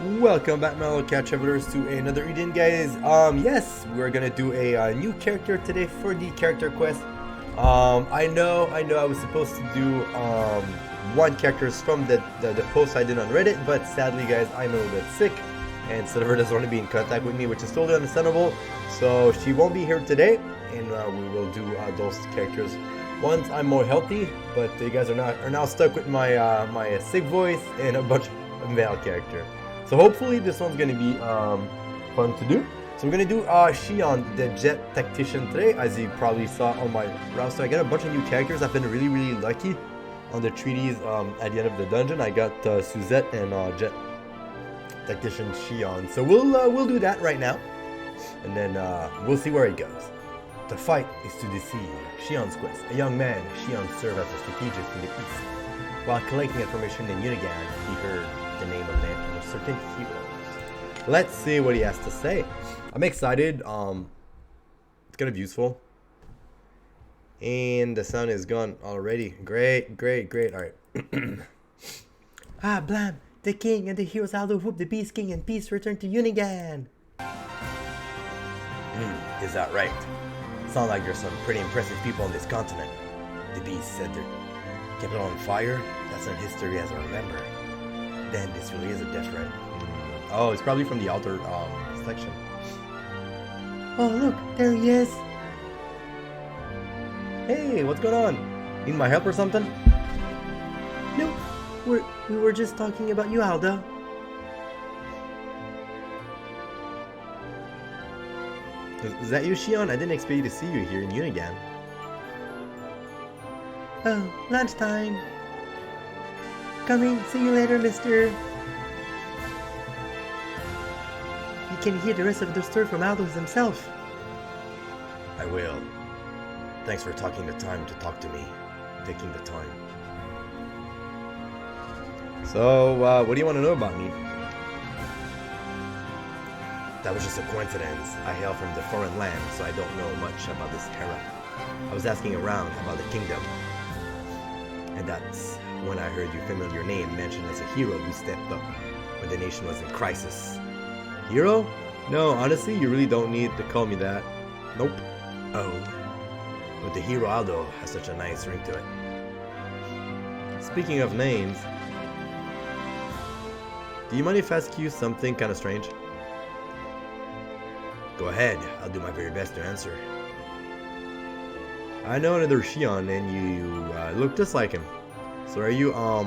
Welcome back, my little cat travelers, to another reading, guys. Yes, we're gonna do a new character today for the character quest. I know, I was supposed to do one characters from the post I did on Reddit, but sadly, guys, I'm a little bit sick, and Silver doesn't want to be in contact with me, which is totally understandable. So she won't be here today, and we will do those characters once I'm more healthy. But you guys are now stuck with my my sick voice and a bunch of male character. So hopefully this one's gonna be fun to do. So we're gonna do Shion, the Jet Tactician today, as you probably saw on my roster. I got a bunch of new characters. I've been really lucky on the treaties. At the end of the dungeon, I got Suzette and Jet Tactician Shion. So we'll do that right now, and then we'll see where it goes. The fight is to deceive. Shion's quest. A young man, Shion served as a strategist in the east. While collecting information in Unigan, he heard the name of certain heroes. Let's see what he has to say. I'm excited. It's kind of useful. And the sun is gone already. Great. All right. Blam! The king and the heroes Aldo whoop the beast king and peace return to Unigan. Is that right? Sounds like there's some pretty impressive people on this continent. The beast said their capital on fire. That's not history as I remember. Then this really is a different. Oh, it's probably from the outer section. Oh, look, there he is. Hey, what's going on? Need my help or something? No, we were just talking about you, Aldo. Is that you, Shion? I didn't expect you to see you here in Unigan. Oh, lunchtime. Coming. See you later, mister. You can hear the rest of the story from Aldo himself. I will. Thanks for taking the time to talk to me. Taking the time. So, what do you want to know about me? That was just a coincidence. I hail from the foreign land, so I don't know much about this era. I was asking around about the kingdom. And that's when I heard your familiar name mentioned as a hero who stepped up when the nation was in crisis. Hero? No, honestly, you really don't need to call me that. Nope. Oh. But the hero Aldo has such a nice ring to it. Speaking of names, do you mind if I ask you something kind of strange? Go ahead, I'll do my very best to answer. I know another Shion and you look just like him. So are you, I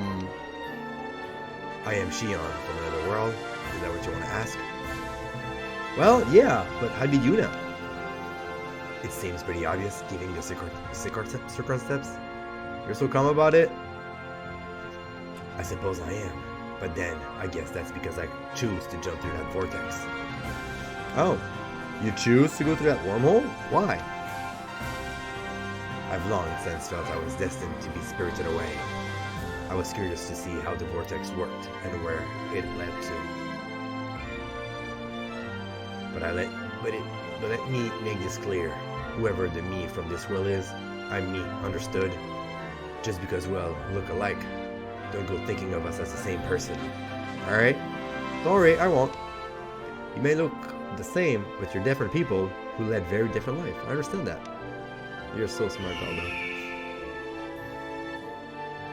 am Shion from another world? Is that what you want to ask? Well, yeah, but how did you know? It seems pretty obvious, given the circumstances. You're so calm about it? I suppose I am. But then, I guess that's because I choose to jump through that vortex. Oh, you choose to go through that wormhole? Why? I've long since felt I was destined to be spirited away. I was curious to see how the vortex worked and where it led to. But let me make this clear. Whoever the me from this world is, I'm me, understood? Just because we all look alike, don't go thinking of us as the same person. Alright? Don't worry, I won't. You may look the same, but you're different people who led very different life. I understand that. You're so smart, Aldo.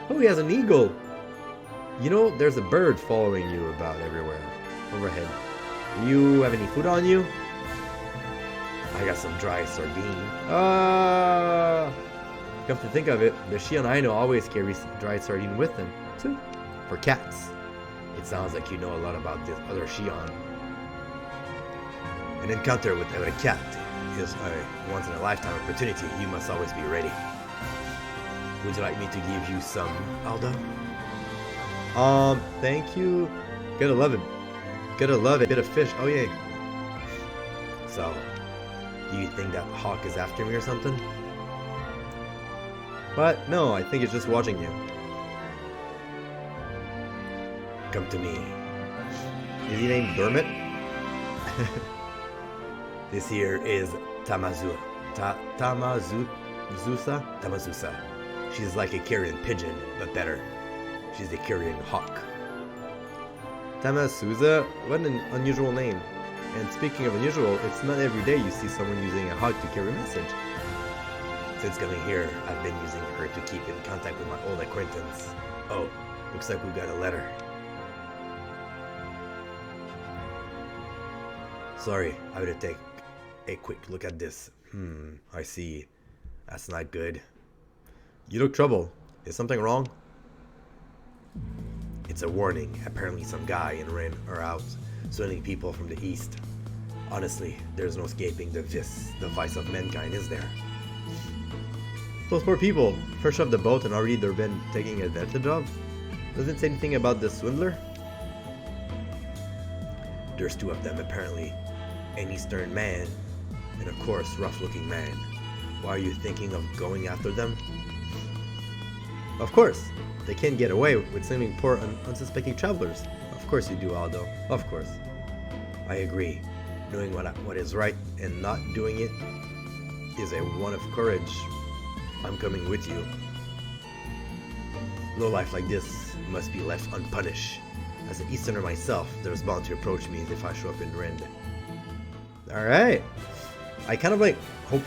Oh, he has an eagle! You know, there's a bird following you about everywhere. Overhead. Do you have any food on you? I got some dry sardine. Come to think of it, the Shion I know always carries dried sardine with them, too. For cats. It sounds like you know a lot about this other Shion. An encounter with a cat is a once-in-a-lifetime opportunity. You must always be ready. Would you like me to give you some, Aldo? Thank you. Gotta love it. Gotta love it. Bit of fish. Oh, yeah. So, do you think that hawk is after me or something? But, no, I think it's just watching you. Come to me. Is he named Dermot? This here is Tamazusa. Tamazusa. She's like a carrion pigeon, but better. She's a carrion hawk. Tamasuza? What an unusual name. And speaking of unusual, it's not every day you see someone using a hug to carry a message. Since coming here, I've been using her to keep in contact with my old acquaintance. Oh, looks like we got a letter. Sorry, I better take a quick look at this. I see. That's not good. You look troubled. Is something wrong? It's a warning. Apparently some guy in Ren are out swindling people from the east. Honestly, there's no escaping the vice of mankind, is there? Those poor people, fresh off the boat and already they've been taken advantage of? Does it say anything about the swindler? There's two of them apparently. An Eastern man, and of course, rough-looking man. Why are you thinking of going after them? Of course! They can't get away with swindling poor unsuspecting travelers. Of course you do, Aldo. Of course. I agree. Knowing what is right and not doing it is a one of courage. I'm coming with you. No life like this must be left unpunished. As an Easterner myself, there's bound to approach me if I show up in Rend. Alright. I kind of like hope...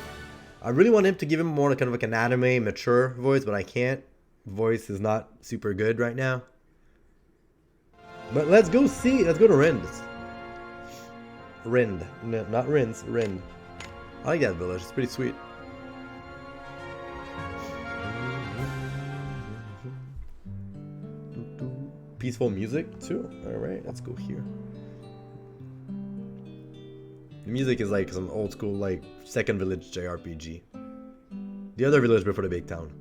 I really want him to give him more kind of like an anime, mature voice, but I can't. Voice is not super good right now. But let's go see. Let's go to Rend. Rend. No, not Rens. Rend. I like that village. It's pretty sweet. Peaceful music too. Alright, let's go here. The music is like some old school, like second village JRPG. The other village before the big town.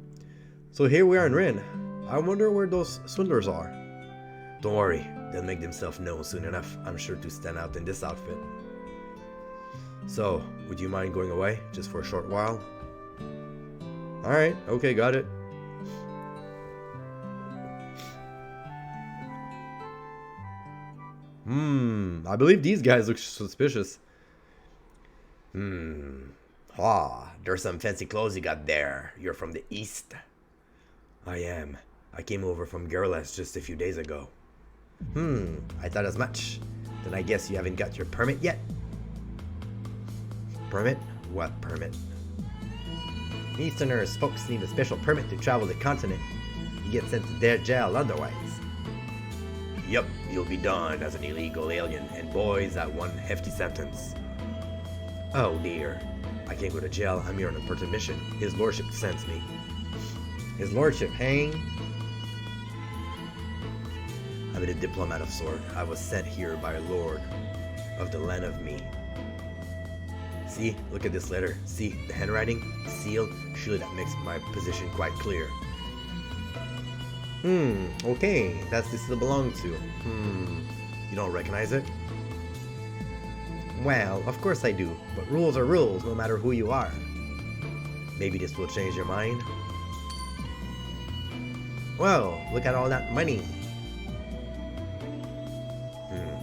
So here we are in Rin. I wonder where those swindlers are. Don't worry, they'll make themselves known soon enough. I'm sure to stand out in this outfit. So, would you mind going away just for a short while? Alright, okay, got it. I believe these guys look suspicious. There's some fancy clothes you got there. You're from the east? I am. I came over from Gerlas just a few days ago. I thought as much. Then I guess you haven't got your permit yet? Permit? What permit? Easterners folks need a special permit to travel the continent. You get sent to their jail otherwise. Yup, you'll be done as an illegal alien, and boys, that one hefty sentence. Oh dear. I can't go to jail, I'm here on an important mission. His lordship sends me. His lordship, hey? I'm a diplomat of sort. I was sent here by a lord of the land of me. See, look at this letter. See, the handwriting, sealed. Surely that makes my position quite clear. Okay, that's this will belong to. You don't recognize it? Well, of course I do, but rules are rules no matter who you are. Maybe this will change your mind. Well, look at all that money.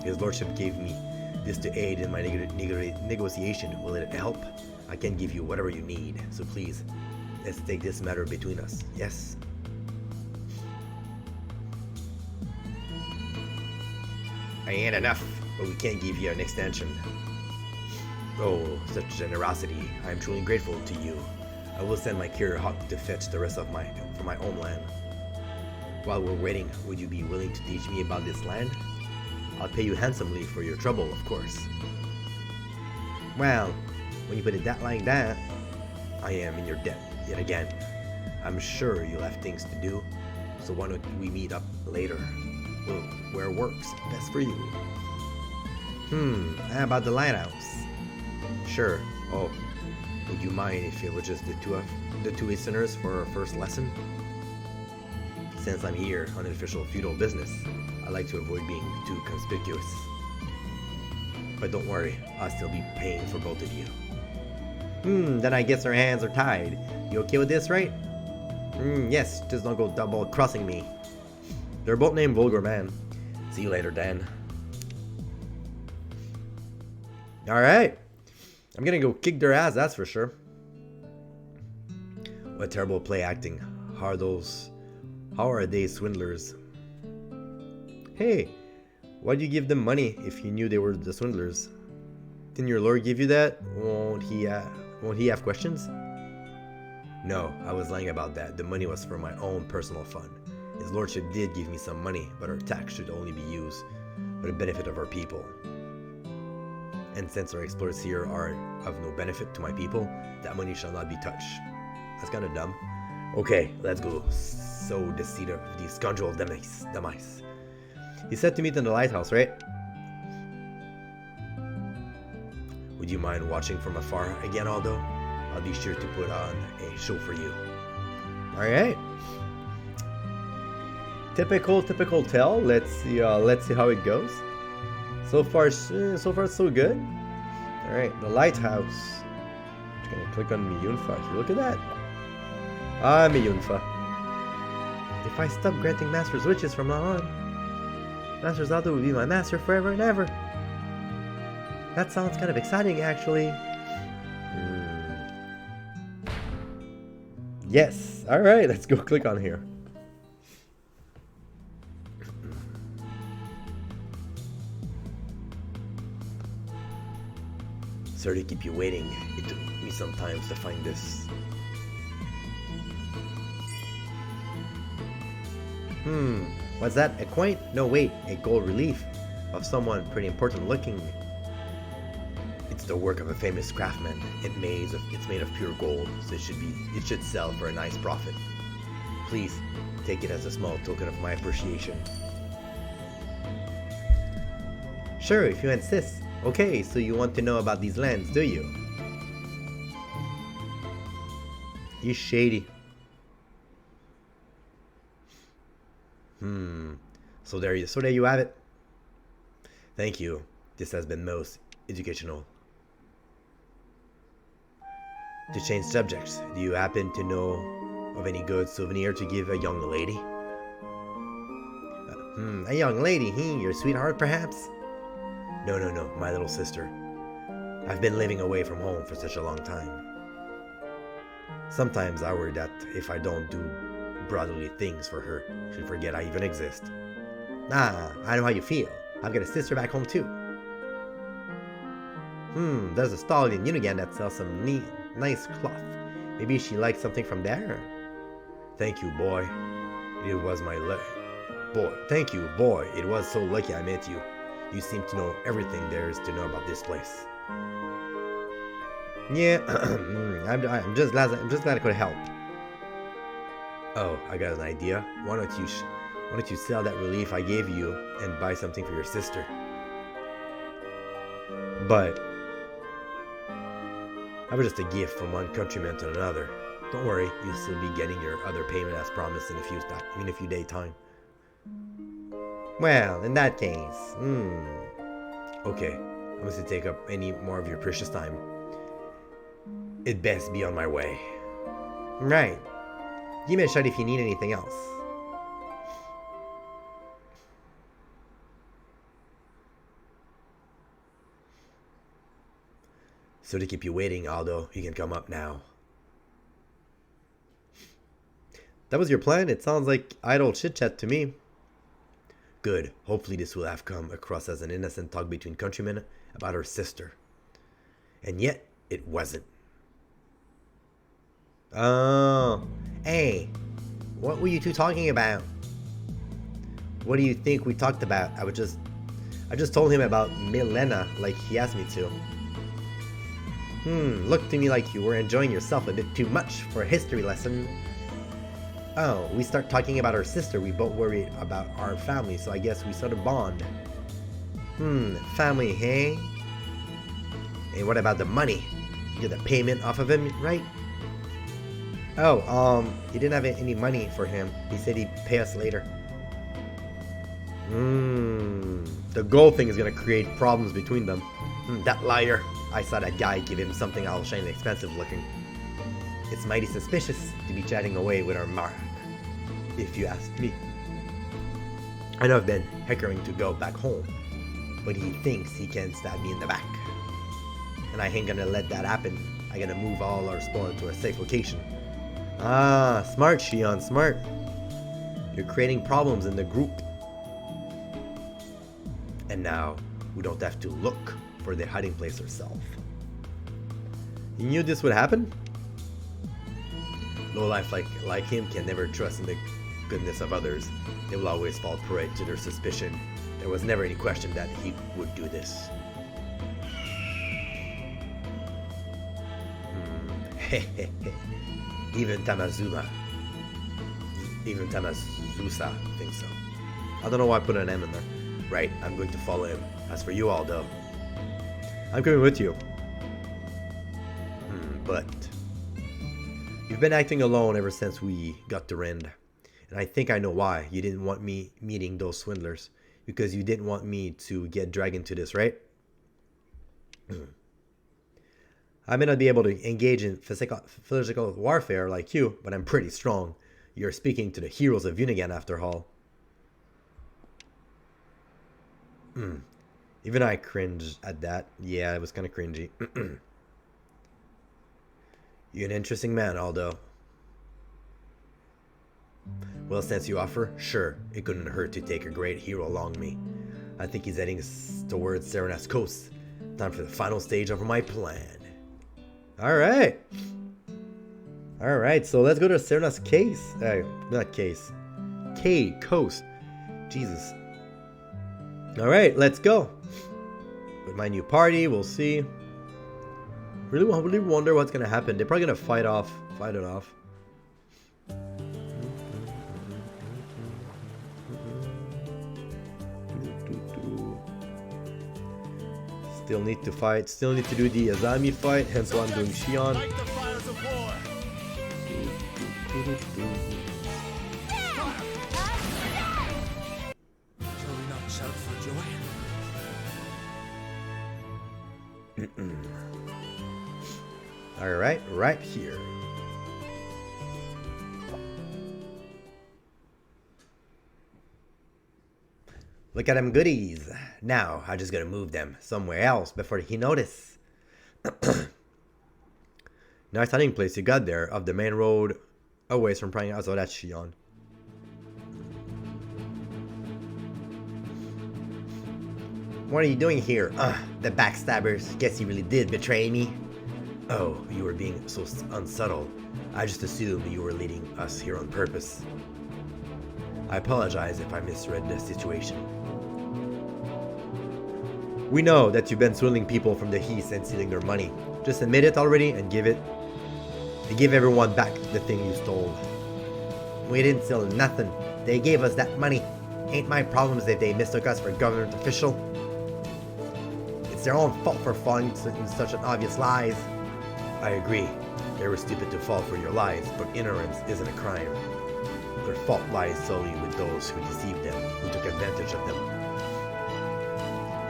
His lordship gave me this to aid in my negotiation. Will it help? I can give you whatever you need, so please, let's take this matter between us. Yes? I ain't enough, but we can't give you an extension. Oh, such generosity. I am truly grateful to you. I will send my courier hawk to fetch the rest of from my homeland. While we're waiting, would you be willing to teach me about this land? I'll pay you handsomely for your trouble, of course. Well, when you put it like that, I am in your debt yet again. I'm sure you'll have things to do, so why don't we meet up later? Well, where works best for you? How about the lighthouse? Sure. Oh, would you mind if it was just the two listeners for our first lesson? Since I'm here on official feudal business, I like to avoid being too conspicuous. But don't worry, I'll still be paying for both of you. Then I guess our hands are tied. You okay with this, right? Yes, just don't go double crossing me. They're both named Vulgar Man. See you later, Dan. Alright. I'm gonna go kick their ass, that's for sure. What terrible play acting. How are they swindlers? Hey, Why'd you give them money if you knew they were the swindlers? Didn't your lord give you that? Won't he have questions? No, I was lying about that. The money was for my own personal fund. His lordship did give me some money, but our tax should only be used for the benefit of our people. And since our explorers here are of no benefit to my people, that money shall not be touched. That's kind of dumb. Okay, let's go. Sow the seed of the scoundrel demise. He said to meet in the lighthouse, right? Would you mind watching from afar again, Aldo? I'll be sure to put on a show for you. Alright. Typical tale. Let's see how it goes. So far so good. Alright, the lighthouse. Just gonna click on Miyunfa. Look at that. Ah, Miyunfa. If I stop granting Master's wishes from now on, Master Aldo will be my master forever and ever. That sounds kind of exciting, actually. Yes. Alright, let's go click on here. Sorry to keep you waiting. It took me some time to find this. What's that? A coin? No, wait. A gold relief of someone pretty important looking. It's the work of a famous craftsman. It's made of pure gold, so it should sell for a nice profit. Please take it as a small token of my appreciation. Sure, if you insist. Okay, so you want to know about these lands, do you? He's shady. So there you have it. Thank you. This has been most educational. To change subjects, do you happen to know of any good souvenir to give a young lady? A young lady, your sweetheart perhaps? No, my little sister. I've been living away from home for such a long time. Sometimes I worry that if I don't do brotherly things for her, she'll forget I even exist. I know how you feel. I've got a sister back home too. There's a stall in Unigan that sells some nice cloth. Maybe she likes something from there. Thank you, boy. It was Thank you, boy. It was so lucky I met you. You seem to know everything there is to know about this place. Yeah, I'm just glad I could help. Oh, I got an idea. Why don't you sell that relief I gave you and buy something for your sister? But I was just a gift from one countryman to another. Don't worry, you'll still be getting your other payment as promised in a few days' time. Well, in that case, okay, I mustn't take up any more of your precious time. It'd best be on my way. Right. Give me a shout if you need anything else. So to keep you waiting, Aldo, you can come up now. That was your plan? It sounds like idle chit-chat to me. Good. Hopefully this will have come across as an innocent talk between countrymen about her sister. And yet, it wasn't. Oh. Hey. What were you two talking about? What do you think we talked about? I just told him about Milena like he asked me to. Looked to me like you were enjoying yourself a bit too much for a history lesson. Oh, we start talking about our sister. We both worry about our family, so I guess we sort of bond. Family, hey? Hey, what about the money? You get the payment off of him, right? Oh, he didn't have any money for him. He said he'd pay us later. The gold thing is gonna create problems between them. That liar. I saw that guy give him something all shiny expensive looking. It's mighty suspicious to be chatting away with our mark, if you ask me. I know I've been hankering to go back home, but he thinks he can stab me in the back. And I ain't gonna let that happen. I gotta move all our spoil to a safe location. Ah, smart, Shion, smart. You're creating problems in the group. And now, we don't have to look for the hiding place ourselves. You knew this would happen? Lowlife like him can never trust in the goodness of others. They will always fall prey to their suspicion. There was never any question that he would do this. Even Tamazusa thinks so. I don't know why I put an M in there. Right, I'm going to follow him. As for you, Aldo, I'm coming with you. But you've been acting alone ever since we got to Rend. And I think I know why. You didn't want me meeting those swindlers. Because you didn't want me to get dragged into this, right? I may not be able to engage in physical warfare like you, but I'm pretty strong. You're speaking to the heroes of Unigan after all. Even I cringed at that. Yeah, it was kind of cringy. You're an interesting man, Aldo. Well, since you offer, sure, it couldn't hurt to take a great hero along me. I think he's heading towards Serenas Coast. Time for the final stage of my plan. Alright. Alright, so let's go to Serenas Coast. Jesus. Alright, let's go. With my new party, we'll see. Really wonder what's gonna happen. They're probably gonna fight it off. Still need to fight. Still need to do the Azami fight. Hence why I'm doing Shion. Alright, right here. Look at them goodies. Now, I just gotta move them somewhere else before he notice. Nice hiding place you got there off the main road away from prying out. So that's Shion. What are you doing here? The backstabbers. Guess you really did betray me. Oh, you were being so unsubtle. I just assumed you were leading us here on purpose. I apologize if I misread the situation. We know that you've been swindling people from the East and stealing their money. Just admit it already and give everyone back the thing you stole. We didn't steal nothing. They gave us that money. Ain't my problems if they mistook us for government official. It's their own fault for falling in such an obvious lies. I agree. They were stupid to fall for your lies, but ignorance isn't a crime. Their fault lies solely with those who deceived them, who took advantage of them.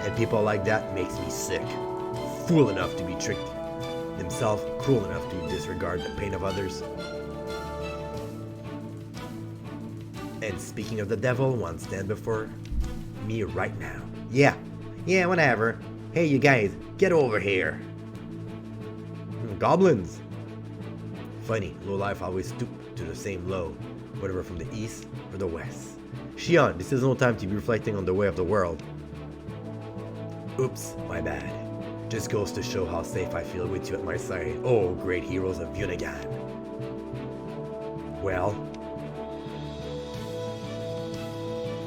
And people like that makes me sick. Fool enough to be tricked. Themselves cruel enough to disregard the pain of others. And speaking of the devil, one stand before me right now. Yeah, whatever. Hey, you guys, get over here. Goblins. Funny, lowlife always stoop to the same low, whether from the east or the west. Shion, this is no time to be reflecting on the way of the world. Oops, my bad. Just goes to show how safe I feel with you at my side. Oh, great heroes of Unigan. Well,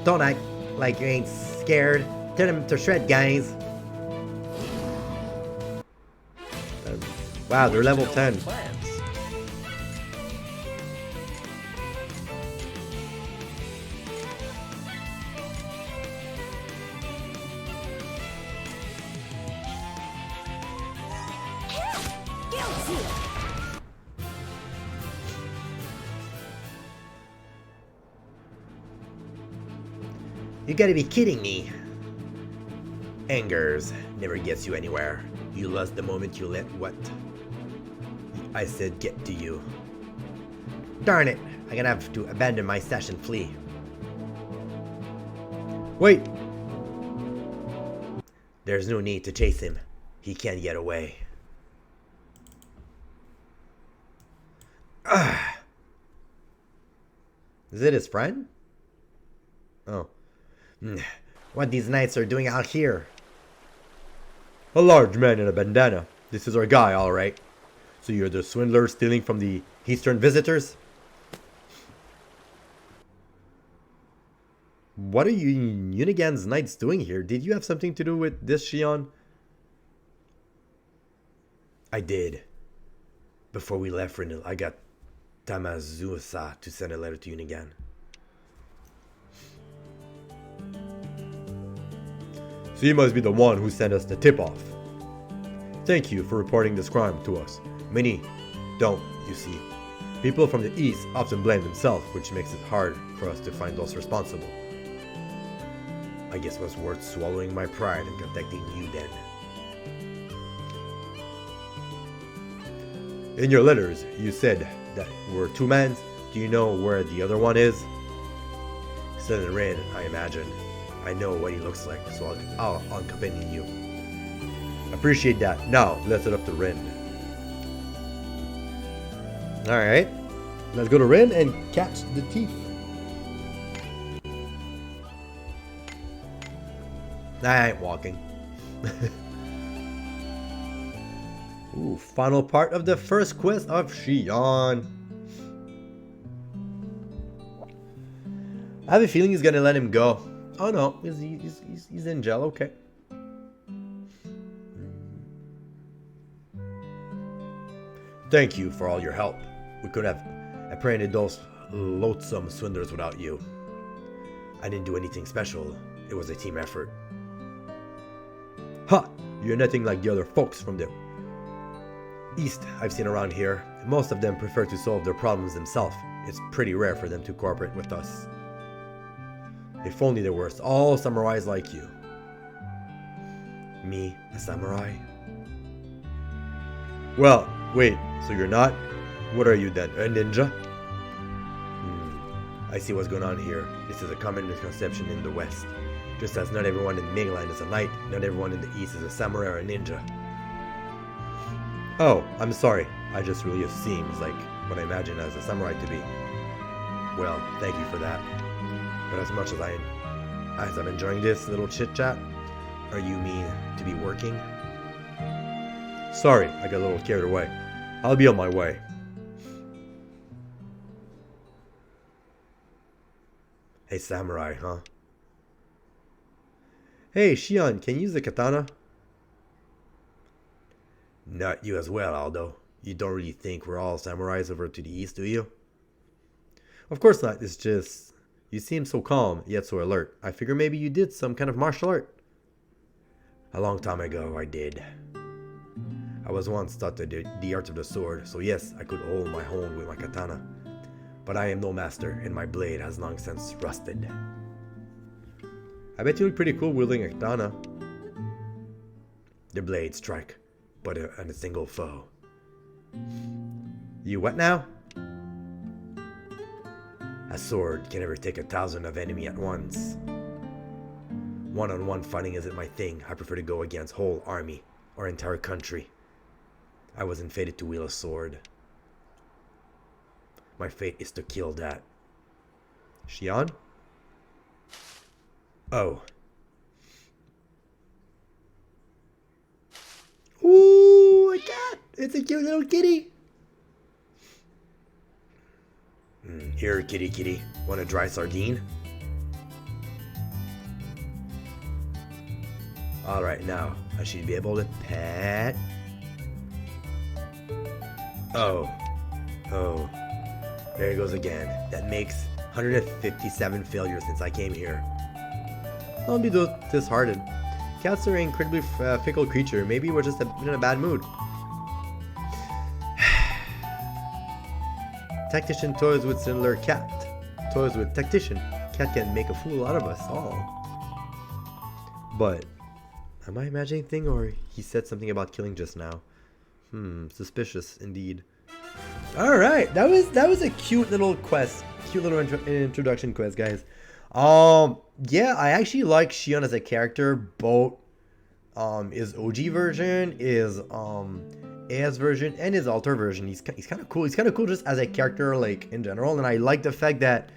don't act like you ain't scared. Tear them to shred, guys. Wow, they're level 10. You gotta be kidding me. Angers never gets you anywhere. You lost the moment you let what I said get to you. Darn it, I'm gonna have to abandon my stash and flee. Wait! There's no need to chase him. He can't get away. Is it his friend? Oh. what these knights are doing out here. A large man in a bandana. This is our guy, all right. So you're the swindler stealing from the Eastern visitors? What are you Unigan's knights doing here? Did you have something to do with this, Shion? I did. Before we left Rindle, I got Tamazusa to send a letter to Unigan. So you must be the one who sent us the tip-off. Thank you for reporting this crime to us. Many don't, you see. People from the East often blame themselves, which makes it hard for us to find those responsible. I guess it was worth swallowing my pride and contacting you then. In your letters, you said that we're two men. Do you know where the other one is? Still in Red, I imagine. I know what he looks like, so I'll accompany you. Appreciate that. Now, let's head up to Ren. Alright. Let's go to Ren and catch the thief. I ain't walking. Ooh, final part of the first quest of Shion. I have a feeling he's gonna let him go. Oh no, he's in jail, okay. Thank you for all your help. We could have apprehended those loathsome swindlers without you. I didn't do anything special. It was a team effort. Ha! You're nothing like the other folks from the East I've seen around here. Most of them prefer to solve their problems themselves. It's pretty rare for them to cooperate with us. If only there were all samurais like you. Me, a samurai? Well, wait, so you're not? What are you then, a ninja? I see what's going on here. This is a common misconception in the West. Just as not everyone in mainland is a knight, not everyone in the East is a samurai or a ninja. Oh, I'm sorry. I just really seems like what I imagine as a samurai to be. Well, thank you for that. But as much as I'm enjoying this little chit-chat, are you mean to be working? Sorry, I got a little carried away. I'll be on my way. Hey, samurai, huh? Hey, Shion, can you use the katana? Not you as well, Aldo. You don't really think we're all samurais over to the east, do you? Of course not, it's just... You seem so calm, yet so alert. I figure maybe you did some kind of martial art. A long time ago, I did. I was once taught the art of the sword, so yes, I could hold my own with my katana. But I am no master, and my blade has long since rusted. I bet you look pretty cool wielding a katana. The blade strike, but on a single foe. You what now? A sword can never take 1,000 of enemy at once. One-on-one fighting isn't my thing. I prefer to go against whole army or entire country. I wasn't fated to wield a sword. My fate is to kill that. Shion? Oh. Ooh, a cat! It's a cute little kitty! Here, kitty kitty. Want a dry sardine? Alright, now, I should be able to pet. Oh. Oh. There it goes again. That makes 157 failures since I came here. Don't be disheartened. Cats are an incredibly fickle creature. Maybe we're just in a bad mood. Tactician toys with similar cat. Toys with Tactician. Cat can make a fool out of us all. But, am I imagining thing, or he said something about killing just now? Suspicious indeed. Alright, that was a cute little quest. Cute little introduction quest, guys. Yeah, I actually like Shion as a character, both his OG version, his AS version, and his alter version. He's kind of cool. He's kind of cool just as a character, like, in general. And I like the fact that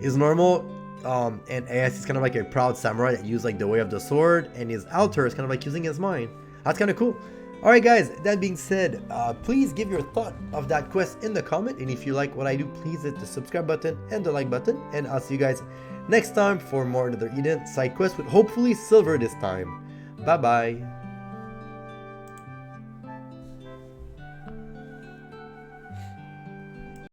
his normal And As is kind of like a proud samurai that used like the way of the sword, and his altar is kind of like using his mind. That's kind of cool. Alright guys, that being said, please give your thought of that quest in the comment, and if you like what I do, please hit the subscribe button and the like button, and I'll see you guys next time for more Another Eden side quest with hopefully silver this time. Bye bye.